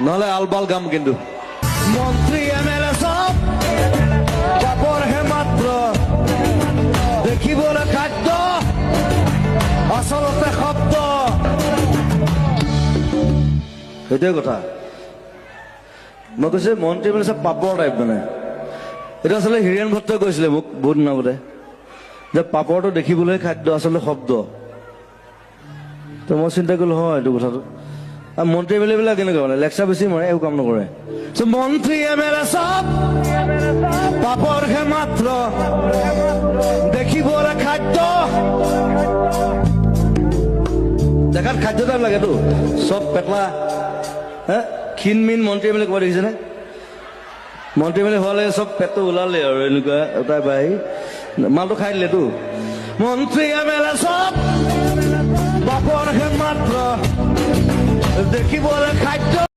নহলে আলবাল গাম কিন্তু মন্ত্ৰী এমএলএ সব পাপৰ হে মাত্ৰ দেখিবলে খাদ্য আসলতে শব্দ সেইটোৱে কথা মই কৈছো মন্ত্ৰী মানে চব পাপৰ টাইপ মানে এইটো আচলতে হীৰেণ ভট্টই কৈছিলে মোক বহুত দিন আগতে যে পাপৰটো দেখিবলৈ খাদ্য আচলতে শব্দ তো মই চিন্তা কৰিলো হয় এইটো কথাটো আৰু মন্ত্ৰী এম এল এ বিলাক কেনেকুৱা মানে লেকচাৰ বেছি মাৰে একো কাম নকৰে মন্ত্রী এমএলএ সব পাপর হে মাত্র দেখিবলে খাদ্য দেখাত খাদ্য টাইপ লাগেতো চব পেটলা হে ক্ষীণ মিন মন্ত্ৰী এম এল এ ক'ৰবাত দেখিছেনে মন্ত্ৰী এম এল এ হোৱালে চব পেটটো ওলালে আৰু এনেকুৱা এটা বাই মালটো খাই দিলেতো মন্ত্ৰী এমএলএ সব পাপৰ হে মাত্ৰ দেখিবলে খাদ্য